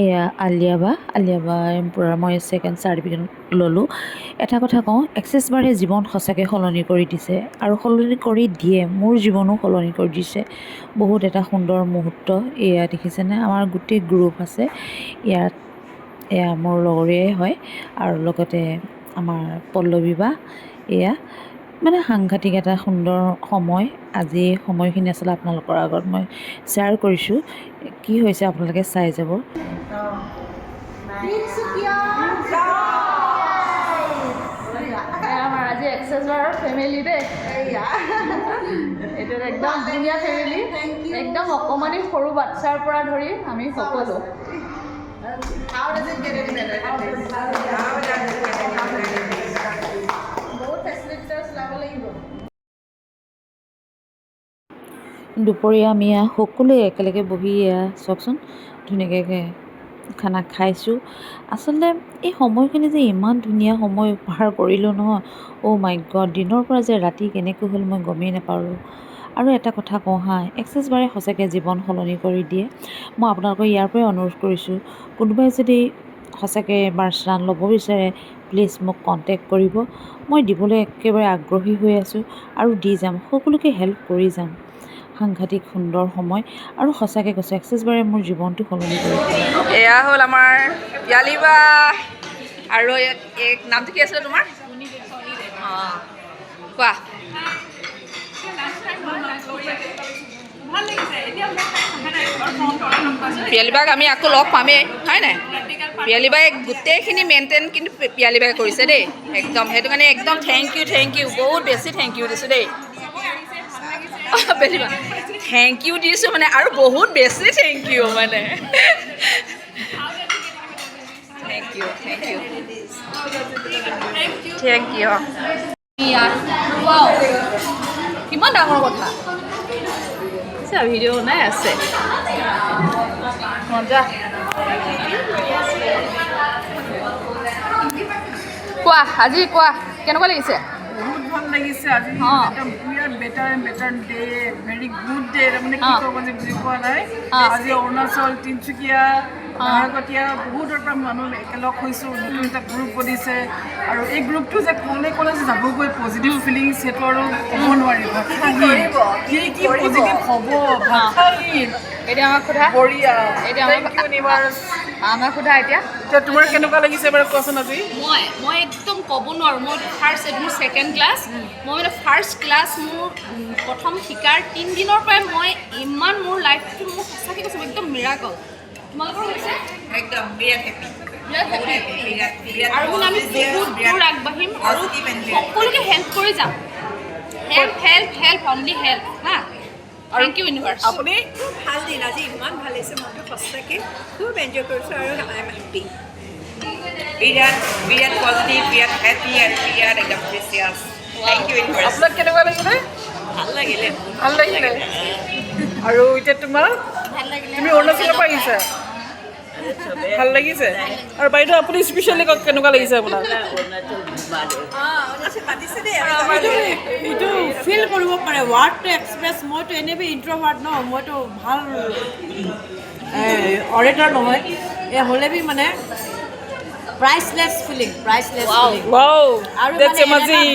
এয়া আলিয়াবাৰ পৰা মই ছেকেণ্ড চাৰ্টিফিকেট ল'লোঁ। এটা কথা কওঁ, এক্সেছ বাৰে জীৱন সঁচাকৈ সলনি কৰি দিছে আৰু সলনি কৰি দিয়ে, মোৰ জীৱনো সলনি কৰি দিছে। বহুত এটা সুন্দৰ মুহূৰ্ত। এয়া দেখিছেনে, আমাৰ গোটেই গ্ৰুপ আছে ইয়াত। এয়া মোৰ লগৰীয়াই হয় আৰু লগতে আমাৰ পল্লৱী বা। এয়া মানে সাংঘাতিক এটা সুন্দৰ সময়। আজি সময়খিনি আচলতে আপোনালোকৰ আগত মই শ্বেয়াৰ কৰিছোঁ। কি হৈছে আপোনালোকে চাই যাব। আমাৰ আজি এক্সেছ বাৰৰ ফেমিলি দেই। এইটো একদম ধুনীয়া ফেমিলি, একদম অকণমানি সৰু বাচ্ছাৰ পৰা ধৰি আমি সকলো। বহুত ফেচিলিটিজ লাভ লাগিব। দুপৰীয়া আমি সকলোৱে একেলগে বহি চাওকচোন ধুনীয়াকৈ খানা খাইছোঁ। আচলতে এই সময়খিনি যে ইমান ধুনীয়া সময় পাৰ কৰিলোঁ নহয়, অ' মাই গড, দিনৰ পৰা যে ৰাতি কেনেকৈ হ'ল মই গমেই নাপালোঁ। আৰু এটা কথা কওঁ হা, এক্সেছ বাৰে সঁচাকৈ জীৱন সলনি কৰি দিয়ে। মই আপোনালোকক ইয়াৰ পৰাই অনুৰোধ কৰিছোঁ, কোনোবাই যদি সঁচাকৈ মাৰ্চেণ্ট ল'ব বিচাৰে প্লিজ মোক কণ্টেক্ট কৰিব। মই দিবলৈ একেবাৰে আগ্ৰহী হৈ আছোঁ আৰু দি যাম, সকলোকে হেল্প কৰি যাম। সাংঘাতিক সুন্দৰ সময় আৰু সঁচাকৈ কৈছোঁ এক্সেছ বাৰে মোৰ জীৱনটো সলনি কৰি দিলে। এয়া হ'ল আমাৰ পিয়ালি বা আৰু এক নামটো কি আছিলে তোমাৰ? অঁ, কোৱা। পিয়ালি বাক আমি আকৌ লগ পামেই হয় নাই? পিয়ালি বাই গোটেইখিনি মেইনটেইন কিন্তু পিয়ালি বাই কৰিছে দেই একদম। সেইটো কাৰণে একদম থেংক ইউ, বহুত বেছি থেংক ইউ দিছোঁ দেই। থেংক ইউ দিছোঁ মানে, আৰু বহুত বেছি থেংক ইউ মানে। Thank you. কিমান ডাঙৰ কথা ভিডিঅ' বনাই আছে। মজা। কোৱা, আজি কোৱা কেনেকুৱা লাগিছে? বহুত ভাল লাগিছে আজি। একদম বিৰাট better day, very good day. তাৰমানে কি ক'ব যে বুজি পোৱা নাই। আজি অৰুণাচল, তিনিচুকীয়া, নাহৰকটীয়া বহুতৰ পৰা মানুহ একেলগ হৈছোঁ। নতুন এটা গ্ৰুপ বনিছে আৰু এই গ্ৰুপটো যে ক'লে যে যাবগৈ পজিটিভ ফিলিংছ, সেইটো আৰু ক'ব নোৱাৰি। কি পজিটিভ হ'ব ভাষাহীন। এতিয়া আমাক সোধা, বঢ়িয়া। এতিয়া থেংক ইউ ইউনিভাৰ্ছ। আমাক সোধা এতিয়া তোমাৰ কেনেকুৱা লাগিছে বাৰু কোৱাচোন আজি? মই একদম ক'ব নোৱাৰোঁ। মই ফাৰ্ষ্ট, এইটো মোৰ ছেকেণ্ড ক্লাছ। মই মানে ফাৰ্ষ্ট ক্লাছ মোৰ প্ৰথম শিকাৰ 3 দিনৰ পৰাই মই ইমান মোৰ লাইফটো মোক সঁচাকৈ কৈছোঁ একদম মিৰাকল। তোমালোকৰ হৈছে একদম বিৰাট হেপী। আৰু মানে আমি বহুত দূৰ আগবাঢ়িম আৰু সকলোকে হেল্প কৰি যাম। হেল্প অনলি হেল্প হা। Thank you universe. আপুনি? ভাল দিন আজি, ইমান ভাল লাগিছে মনটো, সঁচাকৈ খুব এনজয় কৰিছোঁ আৰু I am happy. Virat positive, Virat happy আৰু বিৰাট একদম প্ৰেচিয়াছ। Thank you universe. আপোনাক কেনেকুৱা লাগিলে? ভাল লাগিলে। আৰু এতিয়া তোমাৰ? ভাল লাগিলে। তুমি অৰুণাচলৰ পৰা আহিছা? ভাল লাগিছে। আৰু বাইদেউ আপুনি স্পেচিয়েলি কওক কেনেকুৱা লাগিছে আপোনাৰ? পাতিছে দেই। এইটো ফিল কৰিব পাৰে, ৱাৰ্ডটো এক্সপ্ৰেছ। মইতো এনেই ইণ্ট্ৰভাৰ্ট ন, মইতো ভাল অৰেটৰ নহয়। হ'লে বি মানে প্ৰাইচলেছ ফিলিং। আৰু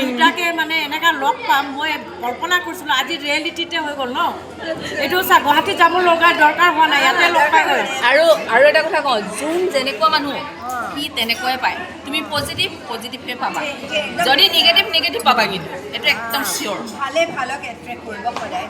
দুটাকে মানে এনেকুৱা লগ পাম, মই কল্পনা কৰিছিলোঁ, আজি ৰিয়েলিটিতে হৈ গ'ল ন। এইটো গুৱাহাটীত যাব লগা দৰকাৰ হোৱা নাই, ইয়াতে লগ পাই গ'ল। আৰু এটা কথা কওঁ, যোন যেনেকুৱা মানুহ সি তেনেকুৱাই পায়। তুমি পজিটিভে পাবা, যদি নিগেটিভ পাবা, কিন্তু এইটো একদম চিয়'ৰ। ভালক এট্ৰেক্ট কৰিব সদায়।